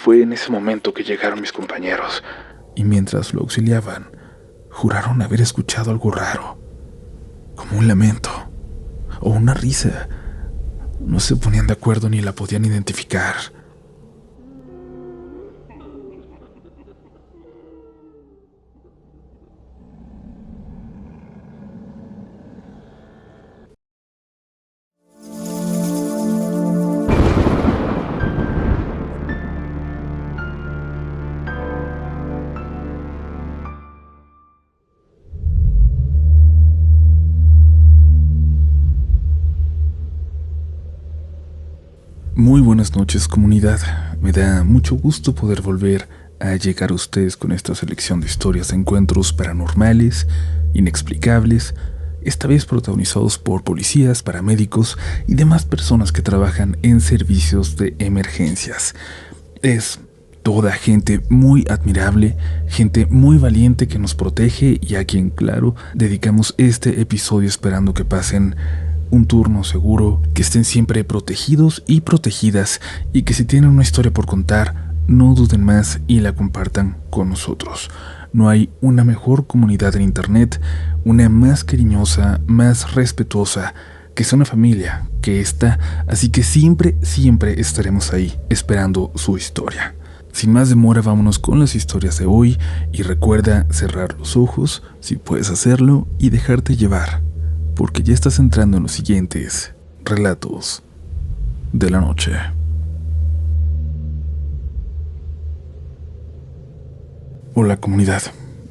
Fue en ese momento que llegaron mis compañeros, y mientras lo auxiliaban, juraron haber escuchado algo raro, como un lamento o una risa. No se ponían de acuerdo ni la podían identificar. Muy buenas noches, comunidad. Me da mucho gusto poder volver a llegar a ustedes con esta selección de historias de encuentros paranormales, inexplicables, esta vez protagonizados por policías, paramédicos y demás personas que trabajan en servicios de emergencias. Es toda gente muy admirable, gente muy valiente que nos protege y a quien, claro, dedicamos este episodio esperando que pasen un turno seguro, que estén siempre protegidos y protegidas, y que si tienen una historia por contar, no duden más y la compartan con nosotros. No hay una mejor comunidad en internet, una más cariñosa, más respetuosa, que sea una familia que esta, así que siempre estaremos ahí, esperando su historia. Sin más demora, vámonos con las historias de hoy, y recuerda cerrar los ojos, si puedes hacerlo, y dejarte llevar, porque ya estás entrando en los siguientes relatos de la noche. Hola, comunidad.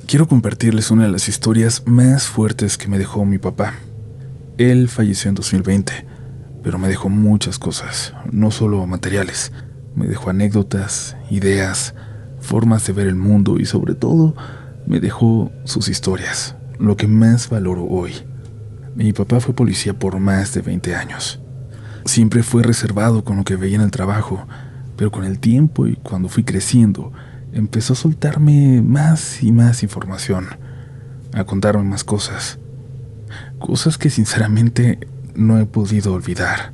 Quiero compartirles una de las historias más fuertes que me dejó mi papá. Él falleció en 2020, pero me dejó muchas cosas, no solo materiales. Me dejó anécdotas, ideas, formas de ver el mundo y sobre todo me dejó sus historias, lo que más valoro hoy. Mi papá fue policía por más de 20 años. Siempre fue reservado con lo que veía en el trabajo, pero con el tiempo y cuando fui creciendo, empezó a soltarme más y más información, a contarme más cosas. Cosas que sinceramente no he podido olvidar.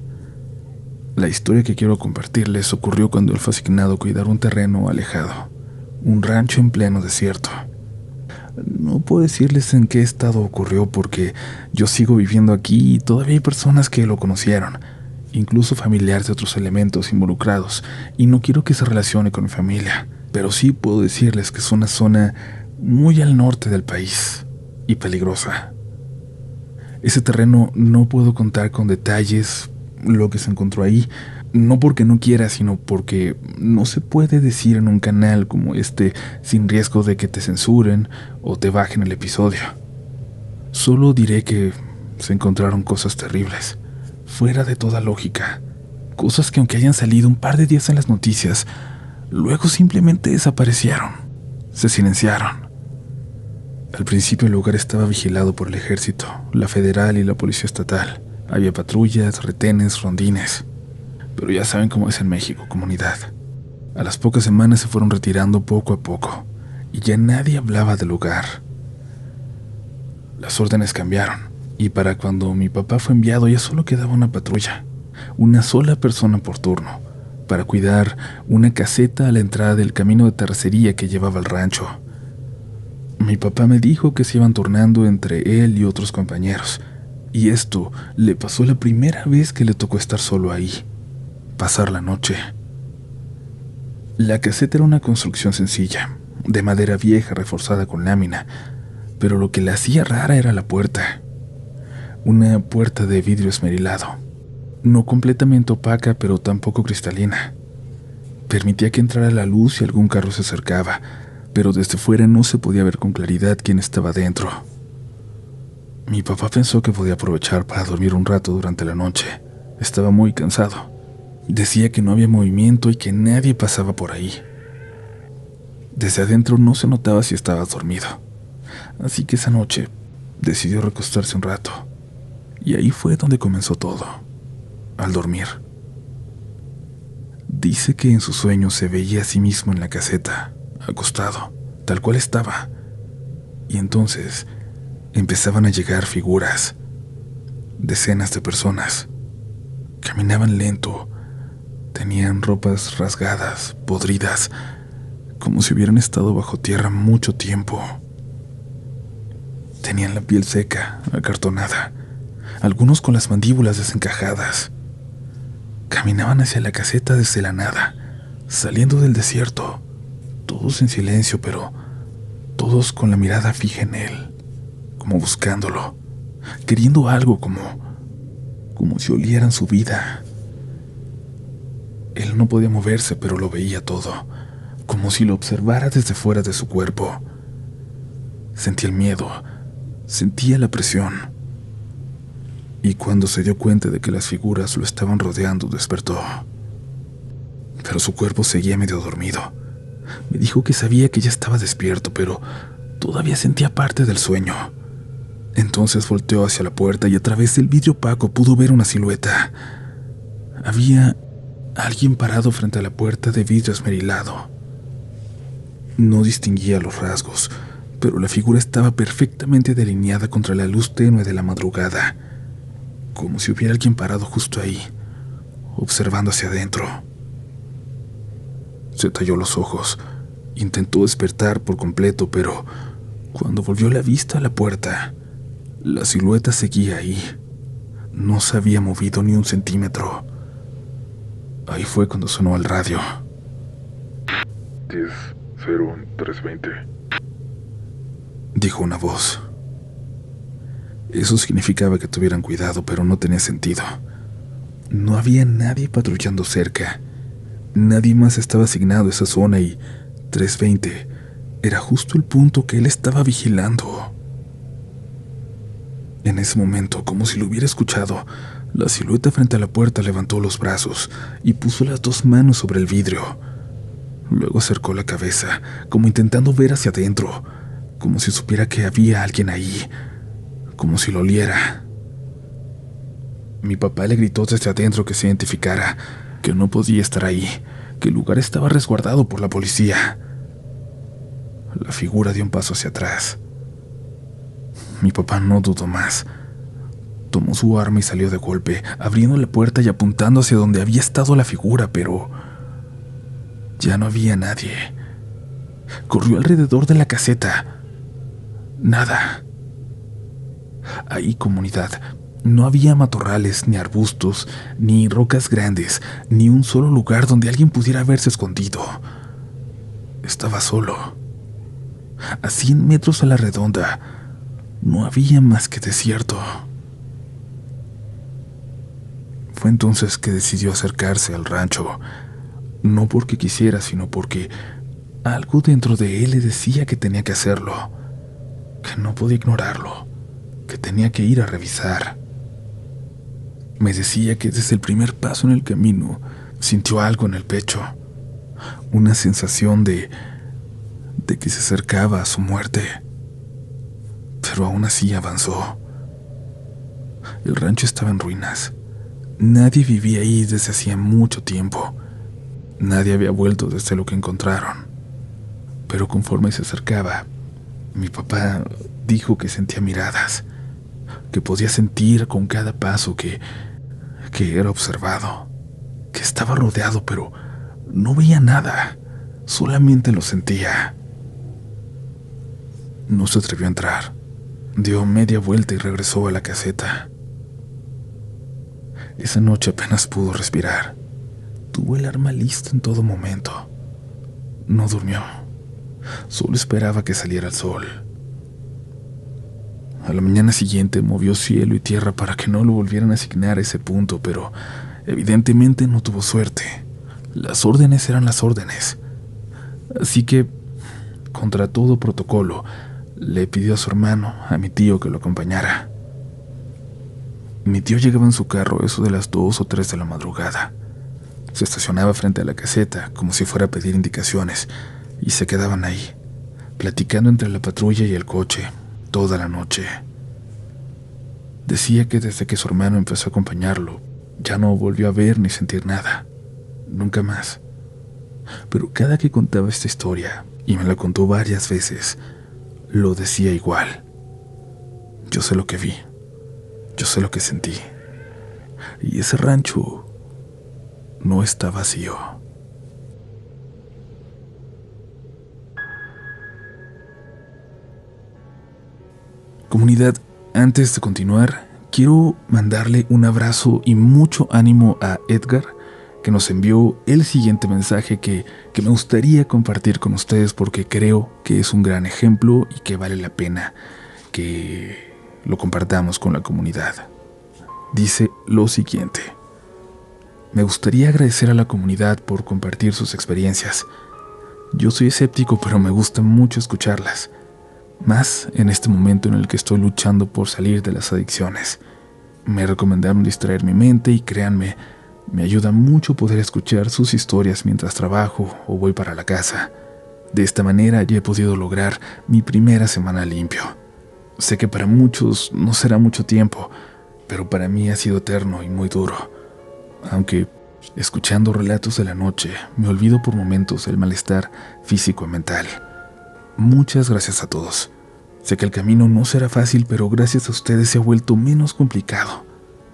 La historia que quiero compartirles ocurrió cuando él fue asignado a cuidar un terreno alejado, un rancho en pleno desierto. No puedo decirles en qué estado ocurrió porque yo sigo viviendo aquí y todavía hay personas que lo conocieron, incluso familiares de otros elementos involucrados, y no quiero que se relacione con mi familia, pero sí puedo decirles que es una zona muy al norte del país y peligrosa. Ese terreno no puedo contar con detalles lo que se encontró ahí, no porque no quiera, sino porque no se puede decir en un canal como este sin riesgo de que te censuren o te bajen el episodio. Solo diré que se encontraron cosas terribles, fuera de toda lógica, cosas que aunque hayan salido un par de días en las noticias, luego simplemente desaparecieron, se silenciaron. Al principio el lugar estaba vigilado por el ejército, la federal y la policía estatal. Había patrullas, retenes, rondines. Pero ya saben cómo es en México, comunidad. A las pocas semanas se fueron retirando poco a poco, y ya nadie hablaba del lugar. Las órdenes cambiaron, y para cuando mi papá fue enviado ya solo quedaba una patrulla, una sola persona por turno, para cuidar una caseta a la entrada del camino de terracería que llevaba al rancho. Mi papá me dijo que se iban turnando entre él y otros compañeros, y esto le pasó la primera vez que le tocó estar solo ahí, pasar la noche. La caseta era una construcción sencilla, de madera vieja reforzada con lámina, pero lo que la hacía rara era la puerta. Una puerta de vidrio esmerilado, no completamente opaca, pero tampoco cristalina. Permitía que entrara la luz si algún carro se acercaba, pero desde fuera no se podía ver con claridad quién estaba dentro. Mi papá pensó que podía aprovechar para dormir un rato durante la noche. Estaba muy cansado. Decía que no había movimiento y que nadie pasaba por ahí. Desde adentro no se notaba si estaba dormido. Así que esa noche decidió recostarse un rato. Y ahí fue donde comenzó todo, al dormir. Dice que en sus sueños se veía a sí mismo en la caseta, acostado, tal cual estaba. Y entonces empezaban a llegar figuras, decenas de personas. Caminaban lento, Tenían ropas rasgadas, podridas, como si hubieran estado bajo tierra mucho tiempo. Tenían la piel seca, acartonada, algunos con las mandíbulas desencajadas. Caminaban hacia la caseta desde la nada, saliendo del desierto, todos en silencio, pero todos con la mirada fija en él, como buscándolo, queriendo algo, como si olieran su vida. Él no podía moverse, pero lo veía todo, como si lo observara desde fuera de su cuerpo. Sentía el miedo, sentía la presión. Y cuando se dio cuenta de que las figuras lo estaban rodeando, despertó. Pero su cuerpo seguía medio dormido. Me dijo que sabía que ya estaba despierto, pero todavía sentía parte del sueño. Entonces volteó hacia la puerta y a través del vidrio opaco pudo ver una silueta. Había alguien parado frente a la puerta de vidrio esmerilado. No distinguía los rasgos, pero la figura estaba perfectamente delineada contra la luz tenue de la madrugada, como si hubiera alguien parado justo ahí, observando hacia adentro. Se talló los ojos, intentó despertar por completo, pero cuando volvió la vista a la puerta, la silueta seguía ahí. No se había movido ni un centímetro. Ahí fue cuando sonó el radio. 10-0320, dijo una voz. Eso significaba que tuvieran cuidado, pero no tenía sentido. No había nadie patrullando cerca. Nadie más estaba asignado a esa zona y 320 era justo el punto que él estaba vigilando. En ese momento, como si lo hubiera escuchado, la silueta frente a la puerta levantó los brazos y puso las dos manos sobre el vidrio. Luego acercó la cabeza, como intentando ver hacia adentro, como si supiera que había alguien ahí, como si lo oliera. Mi papá le gritó desde adentro que se identificara, que no podía estar ahí, que el lugar estaba resguardado por la policía. La figura dio un paso hacia atrás. Mi papá no dudó más. Tomó su arma y salió de golpe, abriendo la puerta y apuntando hacia donde había estado la figura, pero ya no había nadie. Corrió alrededor de la caseta. Nada. Ahí, comunidad, no había matorrales, ni arbustos, ni rocas grandes, ni un solo lugar donde alguien pudiera haberse escondido. Estaba solo. A 100 metros a la redonda, no había más que desierto. Fue entonces que decidió acercarse al rancho, no porque quisiera, sino porque algo dentro de él le decía que tenía que hacerlo, que no podía ignorarlo, que tenía que ir a revisar. Me decía que desde el primer paso en el camino sintió algo en el pecho, una sensación de que se acercaba a su muerte, pero aún así avanzó. El rancho estaba en ruinas. Nadie vivía ahí desde hacía mucho tiempo. Nadie había vuelto desde lo que encontraron. Pero conforme se acercaba, mi papá dijo que sentía miradas, que podía sentir con cada paso que era observado, que estaba rodeado, pero no veía nada, solamente lo sentía. No se atrevió a entrar. Dio media vuelta y regresó a la caseta. Esa noche apenas pudo respirar. Tuvo el arma lista en todo momento. No durmió. Solo esperaba que saliera el sol. A la mañana siguiente movió cielo y tierra para que no lo volvieran a asignar a ese punto, pero evidentemente no tuvo suerte. Las órdenes eran las órdenes. Así que, contra todo protocolo, le pidió a su hermano, a mi tío, que lo acompañara. Mi tío llegaba en su carro eso de las 2 o 3 de la madrugada. Se estacionaba frente a la caseta, como si fuera a pedir indicaciones, y se quedaban ahí, platicando entre la patrulla y el coche, toda la noche. Decía que desde que su hermano empezó a acompañarlo, ya no volvió a ver ni sentir nada. Nunca más. Pero cada que contaba esta historia, y me la contó varias veces, lo decía igual. Yo sé lo que vi. Yo sé lo que sentí. Y ese rancho no está vacío. Comunidad, antes de continuar, quiero mandarle un abrazo y mucho ánimo a Edgar, que nos envió el siguiente mensaje que me gustaría compartir con ustedes porque creo que es un gran ejemplo y que vale la pena que lo compartamos con la comunidad. Dice lo siguiente: me gustaría agradecer a la comunidad por compartir sus experiencias. Yo soy escéptico, pero me gusta mucho escucharlas, más en este momento en el que estoy luchando por salir de las adicciones. Me recomendaron distraer mi mente y créanme, me ayuda mucho poder escuchar sus historias mientras trabajo o voy para la casa. De esta manera ya he podido lograr mi primera semana limpio. Sé que para muchos no será mucho tiempo, pero para mí ha sido eterno y muy duro. Aunque, escuchando relatos de la noche, me olvido por momentos del malestar físico y mental. Muchas gracias a todos. Sé que el camino no será fácil, pero gracias a ustedes se ha vuelto menos complicado,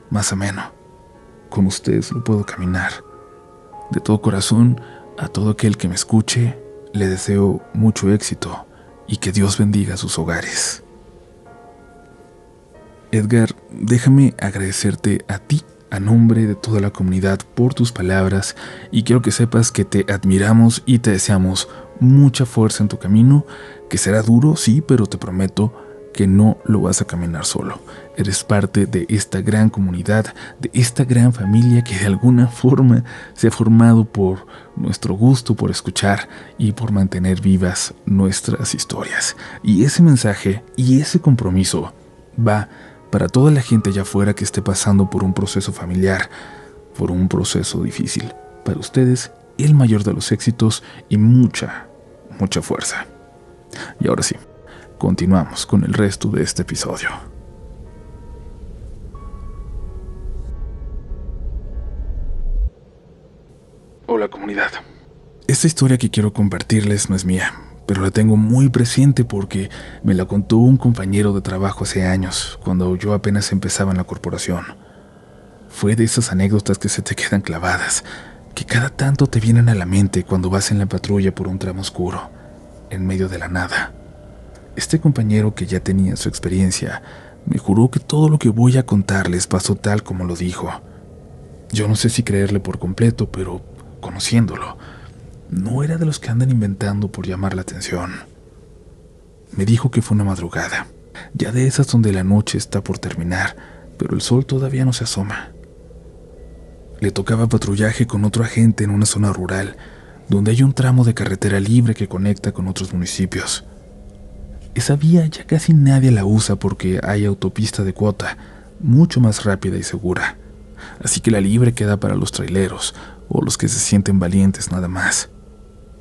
más ameno. Con ustedes lo puedo caminar. De todo corazón, a todo aquel que me escuche, le deseo mucho éxito y que Dios bendiga sus hogares. Edgar, déjame agradecerte a ti, a nombre de toda la comunidad, por tus palabras, y quiero que sepas que te admiramos y te deseamos mucha fuerza en tu camino, que será duro, sí, pero te prometo que no lo vas a caminar solo. Eres parte de esta gran comunidad, de esta gran familia que de alguna forma se ha formado por nuestro gusto por escuchar y por mantener vivas nuestras historias. Y ese mensaje y ese compromiso va para toda la gente allá afuera que esté pasando por un proceso familiar, por un proceso difícil. Para ustedes, el mayor de los éxitos y mucha fuerza. Y ahora sí, continuamos con el resto de este episodio. Hola comunidad. Esta historia que quiero compartirles no es mía, pero la tengo muy presente porque me la contó un compañero de trabajo hace años, cuando yo apenas empezaba en la corporación. Fue de esas anécdotas que se te quedan clavadas, que cada tanto te vienen a la mente cuando vas en la patrulla por un tramo oscuro, en medio de la nada. Este compañero, que ya tenía su experiencia, me juró que todo lo que voy a contarles pasó tal como lo dijo. Yo no sé si creerle por completo, pero conociéndolo, no era de los que andan inventando por llamar la atención. Me dijo que fue una madrugada, ya de esas donde la noche está por terminar, pero el sol todavía no se asoma. Le tocaba patrullaje con otro agente en una zona rural, donde hay un tramo de carretera libre que conecta con otros municipios. Esa vía ya casi nadie la usa porque hay autopista de cuota, mucho más rápida y segura. Así que la libre queda para los traileros o los que se sienten valientes nada más.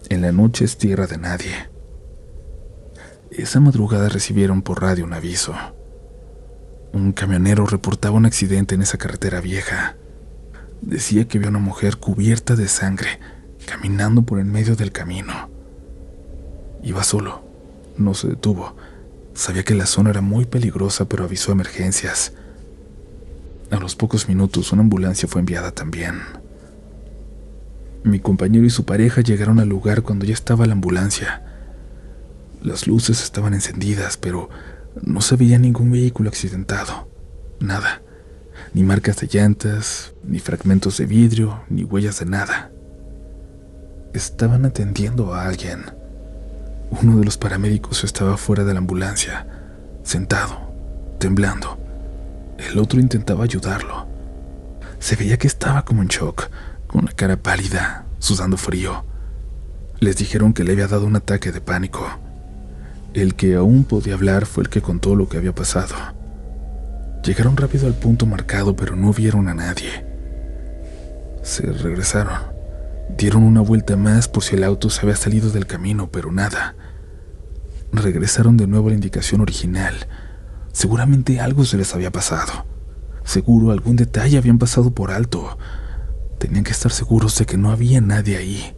En la noche es tierra de nadie. Esa madrugada recibieron por radio un aviso. Un camionero reportaba un accidente en esa carretera vieja. Decía que vio a una mujer cubierta de sangre caminando por en medio del camino. Iba solo, no se detuvo. Sabía que la zona era muy peligrosa, pero avisó emergencias. A los pocos minutos una ambulancia fue enviada también. Mi compañero y su pareja llegaron al lugar cuando ya estaba la ambulancia. Las luces estaban encendidas, pero no se veía ningún vehículo accidentado. Nada. Ni marcas de llantas, ni fragmentos de vidrio, ni huellas de nada. Estaban atendiendo a alguien. Uno de los paramédicos estaba fuera de la ambulancia, sentado, temblando. El otro intentaba ayudarlo. Se veía que estaba como en shock, con la cara pálida, sudando frío. Les dijeron que le había dado un ataque de pánico. El que aún podía hablar fue el que contó lo que había pasado. Llegaron rápido al punto marcado, pero no vieron a nadie. Se regresaron. Dieron una vuelta más por si el auto se había salido del camino, pero nada. Regresaron de nuevo a la indicación original. Seguramente algo se les había pasado. Seguro algún detalle habían pasado por alto. Tenían que estar seguros de que no había nadie ahí.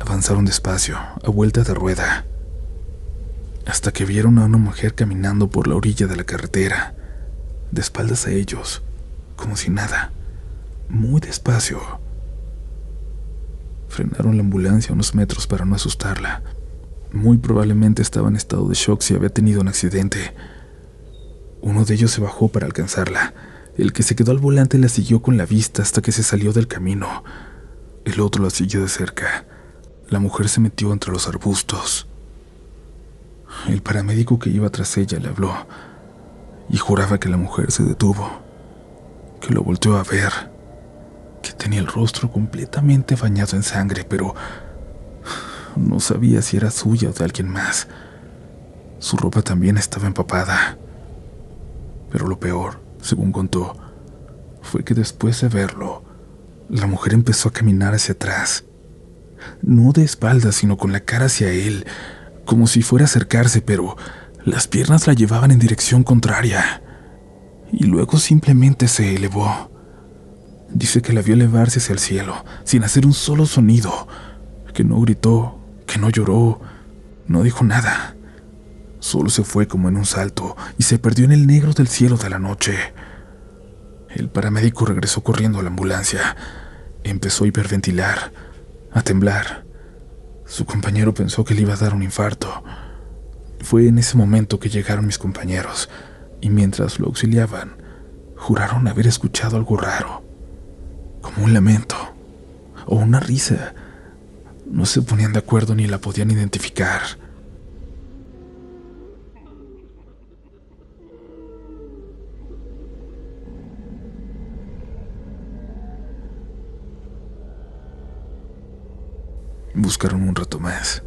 Avanzaron despacio, a vuelta de rueda, hasta que vieron a una mujer caminando por la orilla de la carretera, de espaldas a ellos, como si nada, muy despacio, Frenaron la ambulancia a unos metros para no asustarla. Muy probablemente estaba en estado de shock si había tenido un accidente. Uno de ellos se bajó para alcanzarla. El que se quedó al volante la siguió con la vista hasta que se salió del camino. El otro la siguió de cerca. La mujer se metió entre los arbustos. El paramédico que iba tras ella le habló y juraba que la mujer se detuvo, que lo volteó a ver, que tenía el rostro completamente bañado en sangre, pero no sabía si era suya o de alguien más. Su ropa también estaba empapada. Pero lo peor, según contó, fue que después de verlo, la mujer empezó a caminar hacia atrás. No de espaldas, sino con la cara hacia él, como si fuera a acercarse, pero las piernas la llevaban en dirección contraria. Y luego simplemente se elevó. Dice que la vio elevarse hacia el cielo, sin hacer un solo sonido, que no gritó, que no lloró, no dijo nada. Solo se fue como en un salto y se perdió en el negro del cielo de la noche. El paramédico regresó corriendo a la ambulancia. Empezó a hiperventilar, a temblar. Su compañero pensó que le iba a dar un infarto. Fue en ese momento que llegaron mis compañeros, y mientras lo auxiliaban, juraron haber escuchado algo raro, como un lamento o una risa. No se ponían de acuerdo ni la podían identificar. Buscaron un rato más.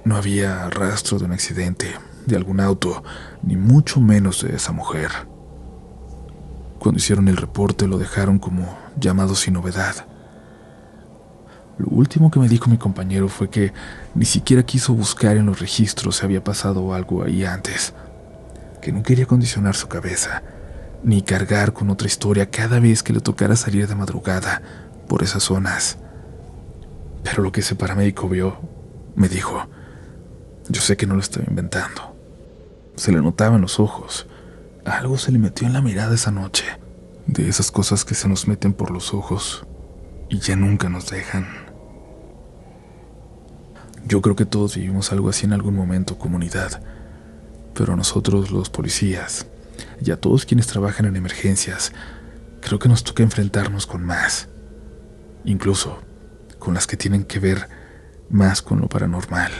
No había rastro de un accidente, de algún auto, ni mucho menos de esa mujer. Cuando hicieron el reporte lo dejaron como llamado sin novedad. Lo último que me dijo mi compañero fue que ni siquiera quiso buscar en los registros si había pasado algo ahí antes, que no quería condicionar su cabeza, ni cargar con otra historia cada vez que le tocara salir de madrugada por esas zonas. Pero lo que ese paramédico vio, me dijo, yo sé que no lo estaba inventando. Se le notaba en los ojos. Algo se le metió en la mirada esa noche. De esas cosas que se nos meten por los ojos y ya nunca nos dejan. Yo creo que todos vivimos algo así en algún momento, comunidad. Pero a nosotros, los policías, y a todos quienes trabajan en emergencias, creo que nos toca enfrentarnos con más. Incluso con las que tienen que ver más con lo paranormal.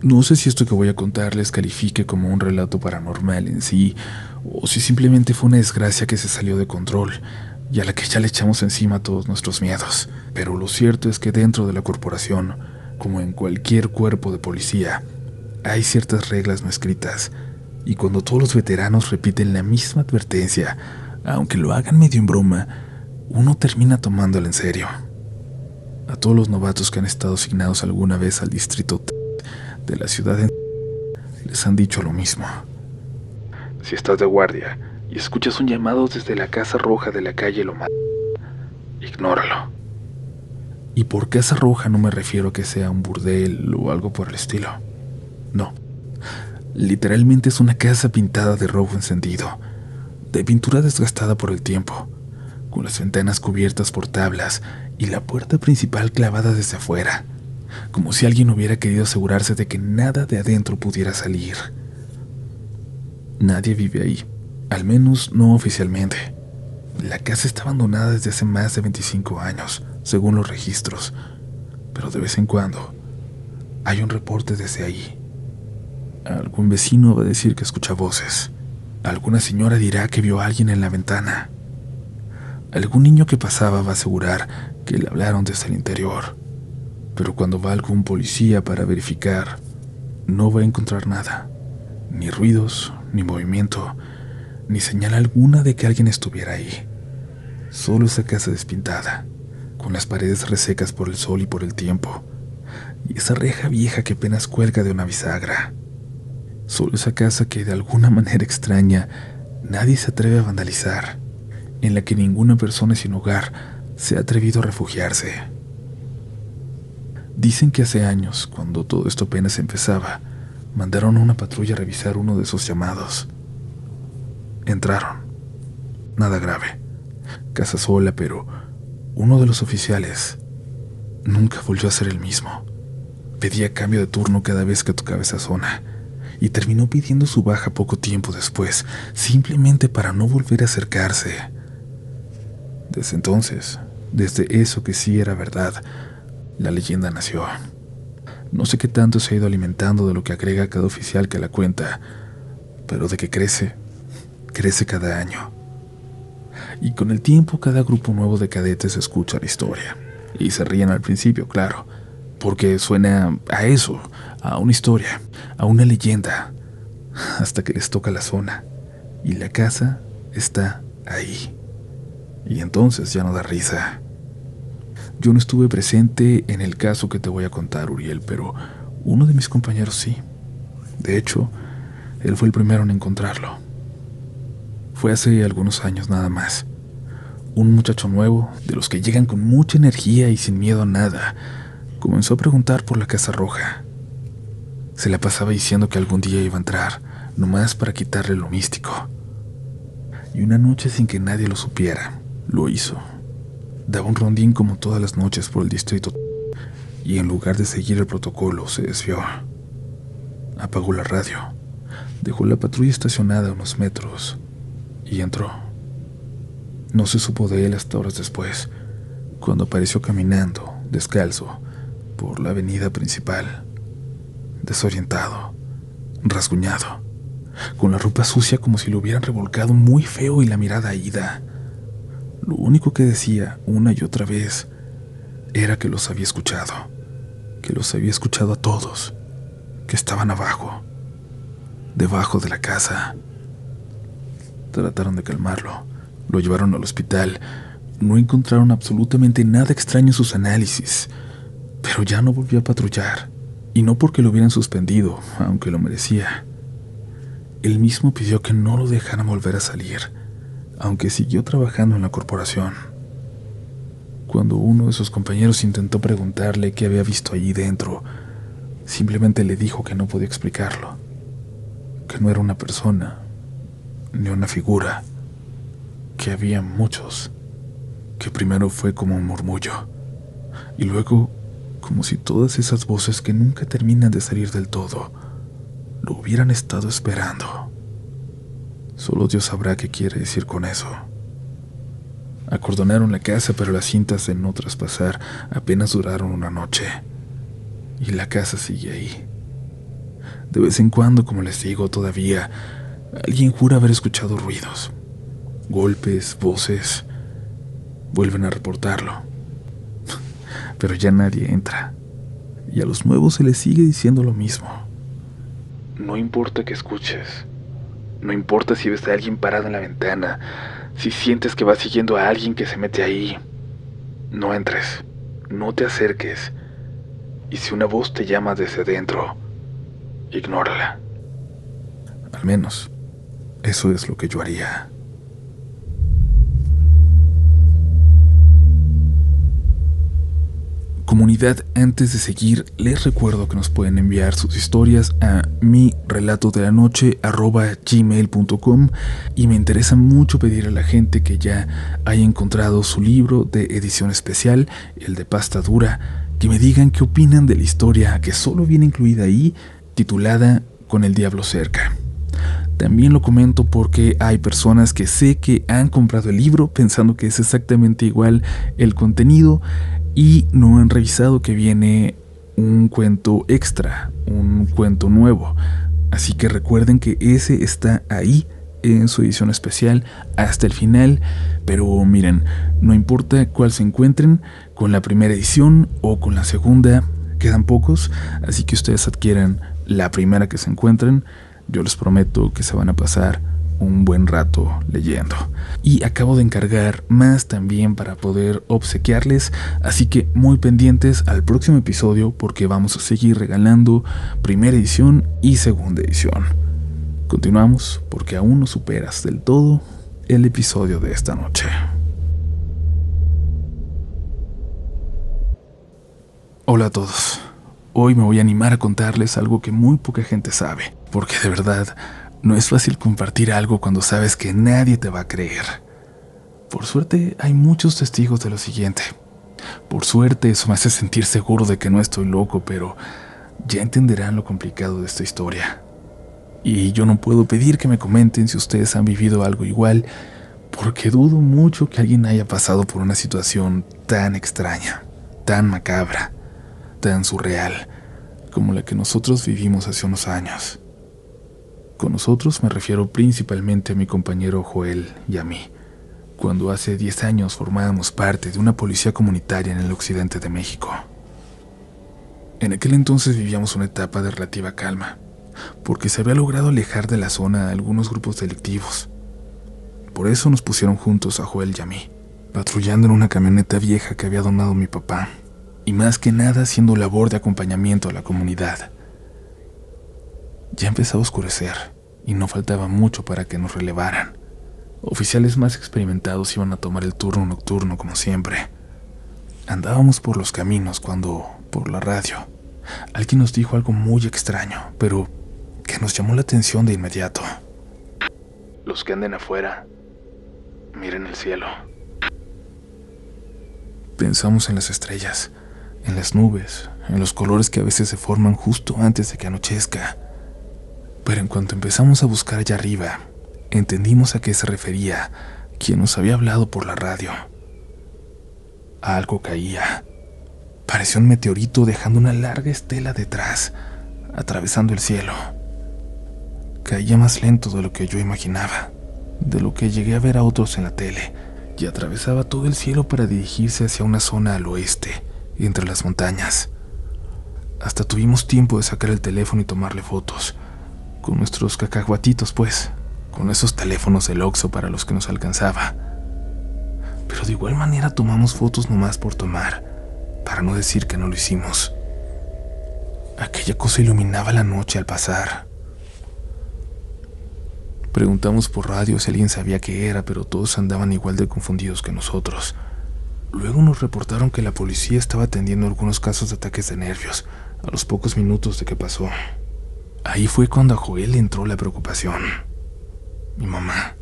No sé si esto que voy a contarles califique como un relato paranormal en sí, o si simplemente fue una desgracia que se salió de control y a la que ya le echamos encima todos nuestros miedos. Pero lo cierto es que dentro de la corporación, como en cualquier cuerpo de policía, hay ciertas reglas no escritas, y cuando todos los veteranos repiten la misma advertencia, aunque lo hagan medio en broma, uno termina tomándola en serio. A todos los novatos que han estado asignados alguna vez al distrito de la ciudad les han dicho lo mismo. Si estás de guardia y escuchas un llamado desde la Casa Roja de la calle Loma, ignóralo. Y por Casa Roja no me refiero a que sea un burdel o algo por el estilo. No. Literalmente es una casa pintada de rojo encendido, de pintura desgastada por el tiempo, con las ventanas cubiertas por tablas y la puerta principal clavada desde afuera, como si alguien hubiera querido asegurarse de que nada de adentro pudiera salir. Nadie vive ahí, al menos no oficialmente. La casa está abandonada desde hace más de 25 años, según los registros, pero de vez en cuando hay un reporte desde ahí. Algún vecino va a decir que escucha voces. Alguna señora dirá que vio a alguien en la ventana. Algún niño que pasaba va a asegurar que le hablaron desde el interior. Pero cuando va algún policía para verificar, no va a encontrar nada. Ni ruidos, ni movimiento, ni señal alguna de que alguien estuviera ahí. Solo esa casa despintada, con las paredes resecas por el sol y por el tiempo, y esa reja vieja que apenas cuelga de una bisagra. Solo esa casa que de alguna manera extraña nadie se atreve a vandalizar, en la que ninguna persona sin hogar se ha atrevido a refugiarse. Dicen que hace años, cuando todo esto apenas empezaba, mandaron a una patrulla a revisar uno de esos llamados. Entraron. Nada grave. Casa sola, pero uno de los oficiales nunca volvió a ser el mismo. Pedía cambio de turno cada vez que tocaba esa zona y terminó pidiendo su baja poco tiempo después, simplemente para no volver a acercarse. Desde entonces, desde eso que sí era verdad, la leyenda nació. No sé qué tanto se ha ido alimentando de lo que agrega cada oficial que la cuenta, pero de que crece, crece cada año. Y con el tiempo cada grupo nuevo de cadetes escucha la historia. Y se ríen al principio, claro, porque suena a eso, a una historia, a una leyenda, hasta que les toca la zona y la casa está ahí. Y entonces ya no da risa. Yo no estuve presente en el caso que te voy a contar, Uriel, pero uno de mis compañeros sí. De hecho, él fue el primero en encontrarlo. Fue hace algunos años nada más. Un muchacho nuevo, de los que llegan con mucha energía y sin miedo a nada, comenzó a preguntar por la Casa Roja. Se la pasaba diciendo que algún día iba a entrar, nomás para quitarle lo místico. Y una noche, sin que nadie lo supiera, lo hizo. Daba un rondín como todas las noches por el distrito y en lugar de seguir el protocolo se desvió. Apagó la radio, dejó la patrulla estacionada a unos metros y entró. No se supo de él hasta horas después, cuando apareció caminando, descalzo, por la avenida principal, desorientado, rasguñado, con la ropa sucia como si lo hubieran revolcado muy feo y la mirada ida. Lo único que decía una y otra vez era que los había escuchado a todos, que estaban abajo, debajo de la casa. Trataron de calmarlo, lo llevaron al hospital, no encontraron absolutamente nada extraño en sus análisis, pero ya no volvió a patrullar, y no porque lo hubieran suspendido, aunque lo merecía. Él mismo pidió que no lo dejaran volver a salir, aunque siguió trabajando en la corporación. Cuando uno de sus compañeros intentó preguntarle qué había visto allí dentro, simplemente le dijo que no podía explicarlo, que no era una persona, ni una figura, que había muchos, que primero fue como un murmullo, y luego como si todas esas voces que nunca terminan de salir del todo, lo hubieran estado esperando. Solo Dios sabrá qué quiere decir con eso. Acordonaron la casa, pero las cintas de no traspasar apenas duraron una noche. Y la casa sigue ahí. De vez en cuando, como les digo, todavía alguien jura haber escuchado ruidos, golpes, voces. Vuelven a reportarlo. Pero ya nadie entra. Y a los nuevos se les sigue diciendo lo mismo. No importa que escuches. No importa si ves a alguien parado en la ventana, si sientes que vas siguiendo a alguien que se mete ahí. No entres, no te acerques. Y si una voz te llama desde dentro, ignórala. Al menos, eso es lo que yo haría. Comunidad, antes de seguir, les recuerdo que nos pueden enviar sus historias a mirelatodelanoche@gmail.com y me interesa mucho pedir a la gente que ya haya encontrado su libro de edición especial, el de pasta dura, que me digan qué opinan de la historia que solo viene incluida ahí, titulada Con el diablo cerca. También lo comento porque hay personas que sé que han comprado el libro pensando que es exactamente igual el contenido y no han revisado que viene un cuento extra, un cuento nuevo. Así que recuerden que ese está ahí en su edición especial hasta el final. Pero miren, no importa cuál se encuentren, con la primera edición o con la segunda, quedan pocos, así que ustedes adquieran la primera que se encuentren. Yo les prometo que se van a pasar un buen rato leyendo. Y acabo de encargar más también para poder obsequiarles, así que muy pendientes al próximo episodio porque vamos a seguir regalando primera edición y segunda edición. Continuamos porque aún no superas del todo el episodio de esta noche. Hola a todos. Hoy me voy a animar a contarles algo que muy poca gente sabe, porque de verdad No es fácil compartir algo cuando sabes que nadie te va a creer. Por suerte, hay muchos testigos de lo siguiente. Por suerte, eso me hace sentir seguro de que no estoy loco, pero ya entenderán lo complicado de esta historia. Y yo no puedo pedir que me comenten si ustedes han vivido algo igual, porque dudo mucho que alguien haya pasado por una situación tan extraña, tan macabra, tan surreal, como la que nosotros vivimos hace unos años. Con nosotros me refiero principalmente a mi compañero Joel y a mí, cuando hace 10 años formábamos parte de una policía comunitaria en el occidente de México. En aquel entonces vivíamos una etapa de relativa calma, porque se había logrado alejar de la zona a algunos grupos delictivos. Por eso nos pusieron juntos a Joel y a mí, patrullando en una camioneta vieja que había donado mi papá, y más que nada haciendo labor de acompañamiento a la comunidad. Ya empezaba a oscurecer, y no faltaba mucho para que nos relevaran. Oficiales más experimentados iban a tomar el turno nocturno como siempre. Andábamos por los caminos cuando, por la radio, alguien nos dijo algo muy extraño, pero que nos llamó la atención de inmediato. Los que anden afuera, miren el cielo. Pensamos en las estrellas, en las nubes, en los colores que a veces se forman justo antes de que anochezca. Pero en cuanto empezamos a buscar allá arriba, entendimos a qué se refería quien nos había hablado por la radio. Algo caía. Parecía un meteorito dejando una larga estela detrás, atravesando el cielo. Caía más lento de lo que yo imaginaba, de lo que llegué a ver a otros en la tele, y atravesaba todo el cielo para dirigirse hacia una zona al oeste, entre las montañas. Hasta tuvimos tiempo de sacar el teléfono y tomarle fotos, con nuestros cacahuatitos pues, con esos teléfonos del Oxxo para los que nos alcanzaba. Pero de igual manera tomamos fotos nomás por tomar, para no decir que no lo hicimos. Aquella cosa iluminaba la noche al pasar. Preguntamos por radio si alguien sabía qué era, pero todos andaban igual de confundidos que nosotros. Luego nos reportaron que la policía estaba atendiendo algunos casos de ataques de nervios, a los pocos minutos de que pasó. Ahí fue cuando a Joel le entró la preocupación. Mi mamá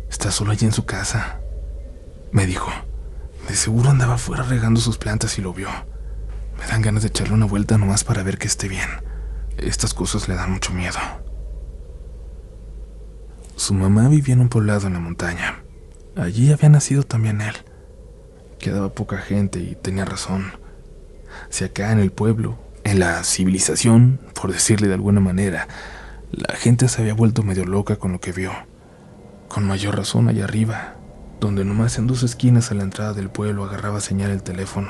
está sola allí en su casa, me dijo. De seguro andaba afuera regando sus plantas y lo vio. Me dan ganas de echarle una vuelta nomás para ver que esté bien. Estas cosas le dan mucho miedo. Su mamá vivía en un poblado en la montaña. Allí había nacido también él. Quedaba poca gente y tenía razón. Si acá en el pueblo, en la civilización, por decirle de alguna manera, la gente se había vuelto medio loca con lo que vio. Con mayor razón allá arriba, donde nomás en 2 esquinas a la entrada del pueblo agarraba señal el teléfono.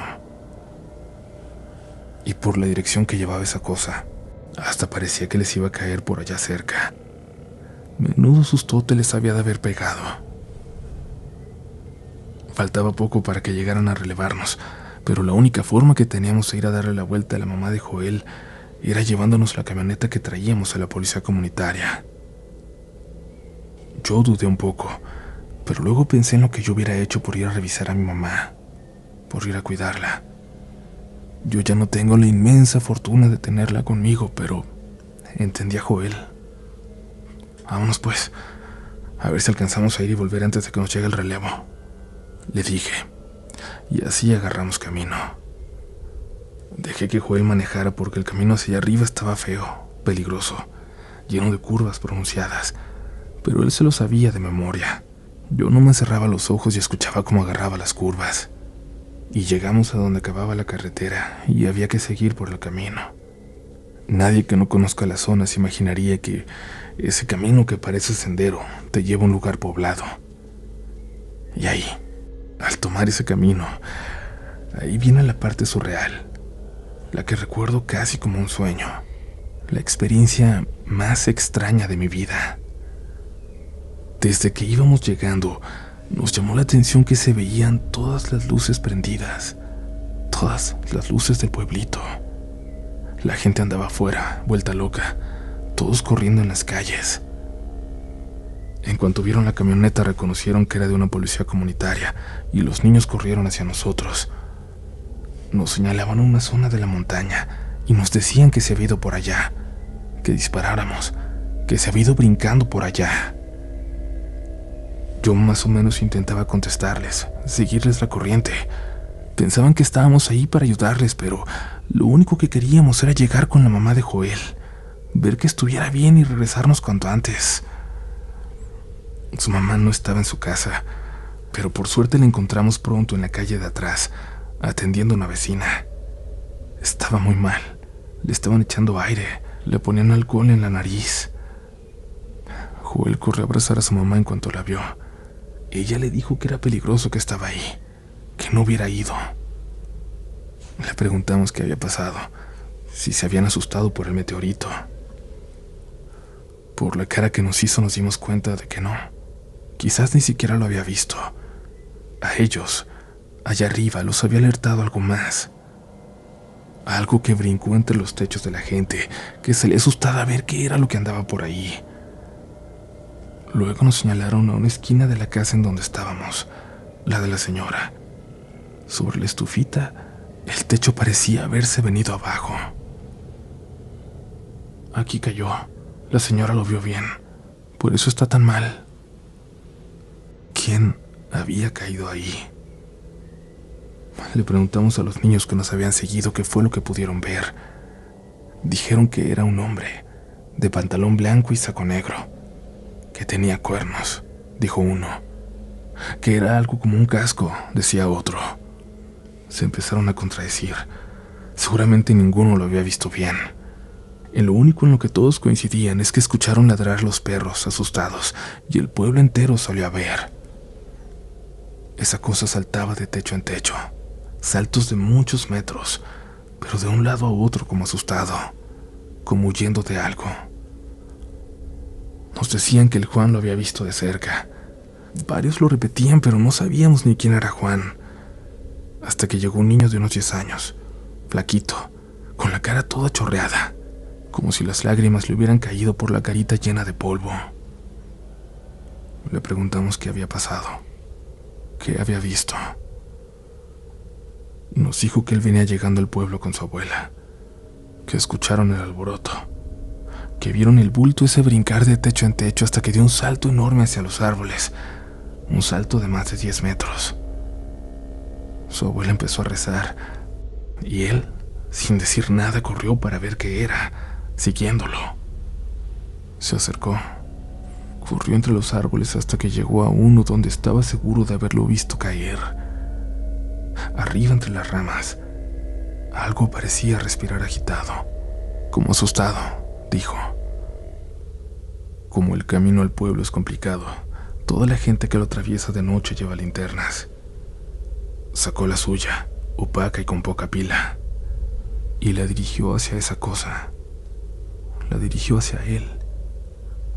Y por la dirección que llevaba esa cosa, hasta parecía que les iba a caer por allá cerca. Menudo sustote les había de haber pegado. Faltaba poco para que llegaran a relevarnos, pero la única forma que teníamos de ir a darle la vuelta a la mamá de Joel era llevándonos la camioneta que traíamos a la policía comunitaria. Yo dudé un poco, pero luego pensé en lo que yo hubiera hecho por ir a revisar a mi mamá, por ir a cuidarla. Yo ya no tengo la inmensa fortuna de tenerla conmigo, pero entendí a Joel. Vámonos pues, a ver si alcanzamos a ir y volver antes de que nos llegue el relevo, le dije, y así agarramos camino. Dejé que Joel manejara porque el camino hacia arriba estaba feo, peligroso, lleno de curvas pronunciadas, pero él se lo sabía de memoria. Yo no me cerraba los ojos y escuchaba cómo agarraba las curvas. Y llegamos a donde acababa la carretera y había que seguir por el camino. Nadie que no conozca la zona se imaginaría que ese camino que parece sendero te lleva a un lugar poblado. Y ahí, al tomar ese camino, ahí viene la parte surreal, la que recuerdo casi como un sueño, la experiencia más extraña de mi vida. Desde que íbamos llegando, nos llamó la atención que se veían todas las luces prendidas, todas las luces del pueblito. La gente andaba afuera, vuelta loca, todos corriendo en las calles. En cuanto vieron la camioneta, reconocieron que era de una policía comunitaria y los niños corrieron hacia nosotros. Nos señalaban una zona de la montaña y nos decían que se había ido por allá, que disparáramos, que se había ido brincando por allá. Yo más o menos intentaba contestarles, seguirles la corriente. Pensaban que estábamos ahí para ayudarles, pero lo único que queríamos era llegar con la mamá de Joel, ver que estuviera bien y regresarnos cuanto antes. Su mamá no estaba en su casa, pero por suerte la encontramos pronto en la calle de atrás, atendiendo a una vecina. Estaba muy mal, le estaban echando aire, le ponían alcohol en la nariz. Joel corrió a abrazar a su mamá en cuanto la vio. Ella le dijo que era peligroso que estaba ahí, que no hubiera ido. Le preguntamos qué había pasado, si se habían asustado por el meteorito. Por la cara que nos hizo nos dimos cuenta de que no. Quizás ni siquiera lo había visto. A ellos, allá arriba, los había alertado algo más. Algo que brincó entre los techos de la gente, que salía asustada a ver qué era lo que andaba por ahí. Luego nos señalaron a una esquina de la casa en donde estábamos, la de la señora. Sobre la estufita, el techo parecía haberse venido abajo. Aquí cayó. La señora lo vio bien. Por eso está tan mal. ¿Quién había caído ahí? Le preguntamos a los niños que nos habían seguido qué fue lo que pudieron ver. Dijeron que era un hombre, de pantalón blanco y saco negro, que tenía cuernos, dijo uno. Que era algo como un casco, decía otro. Se empezaron a contradecir. Seguramente ninguno lo había visto bien. En lo único en lo que todos coincidían es que escucharon ladrar los perros asustados y el pueblo entero salió a ver. Esa cosa saltaba de techo en techo, saltos de muchos metros, pero de un lado a otro como asustado, como huyendo de algo. Nos decían que el Juan lo había visto de cerca. Varios lo repetían, pero no sabíamos ni quién era Juan. Hasta que llegó un niño de unos 10 años, flaquito, con la cara toda chorreada, como si las lágrimas le hubieran caído por la carita llena de polvo. Le preguntamos qué había pasado, qué había visto. Nos dijo que él venía llegando al pueblo con su abuela, que escucharon el alboroto, que vieron el bulto ese brincar de techo en techo hasta que dio un salto enorme hacia los árboles, un salto de más de 10 metros. Su abuela empezó a rezar, y él, sin decir nada, corrió para ver qué era, siguiéndolo. Se acercó, corrió entre los árboles hasta que llegó a uno donde estaba seguro de haberlo visto caer. Arriba entre las ramas, algo parecía respirar agitado, como asustado, dijo. Como el camino al pueblo es complicado, toda la gente que lo atraviesa de noche lleva linternas. Sacó la suya, opaca y con poca pila, y la dirigió hacia esa cosa. La dirigió hacia él,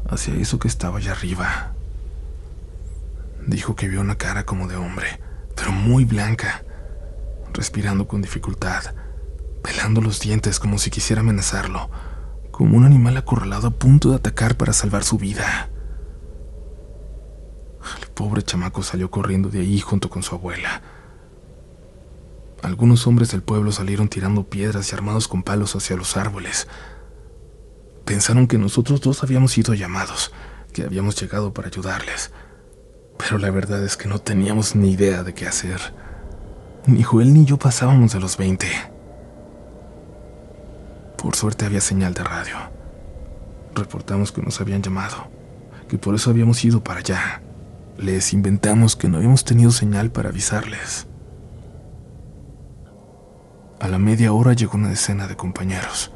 hacia eso que estaba allá arriba. Dijo que vio una cara como de hombre, pero muy blanca, respirando con dificultad, pelando los dientes como si quisiera amenazarlo, como un animal acorralado a punto de atacar para salvar su vida. El pobre chamaco salió corriendo de ahí junto con su abuela. Algunos hombres del pueblo salieron tirando piedras y armados con palos hacia los árboles. Pensaron que nosotros dos habíamos sido llamados, que habíamos llegado para ayudarles. Pero la verdad es que no teníamos ni idea de qué hacer. Ni Joel ni yo pasábamos de los 20. Por suerte había señal de radio. Reportamos que nos habían llamado, que por eso habíamos ido para allá. Les inventamos que no habíamos tenido señal para avisarles. A la media hora llegó una decena de compañeros.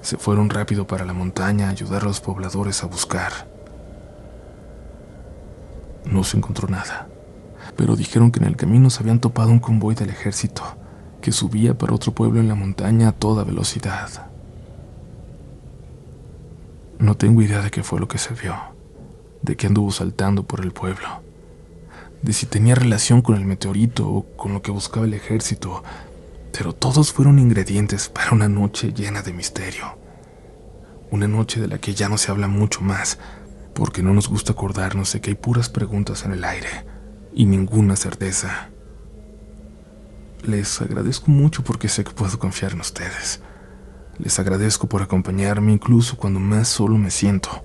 Se fueron rápido para la montaña a ayudar a los pobladores a buscar. No se encontró nada, pero dijeron que en el camino se habían topado un convoy del ejército que subía para otro pueblo en la montaña a toda velocidad. No tengo idea de qué fue lo que se vio, de qué anduvo saltando por el pueblo, de si tenía relación con el meteorito o con lo que buscaba el ejército, pero todos fueron ingredientes para una noche llena de misterio. Una noche de la que ya no se habla mucho más, porque no nos gusta acordarnos de que hay puras preguntas en el aire y ninguna certeza. Les agradezco mucho porque sé que puedo confiar en ustedes. Les agradezco por acompañarme incluso cuando más solo me siento,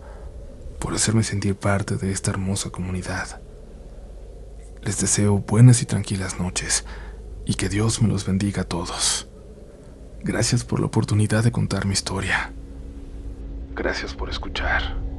por hacerme sentir parte de esta hermosa comunidad. Les deseo buenas y tranquilas noches y que Dios me los bendiga a todos. Gracias por la oportunidad de contar mi historia. Gracias por escuchar.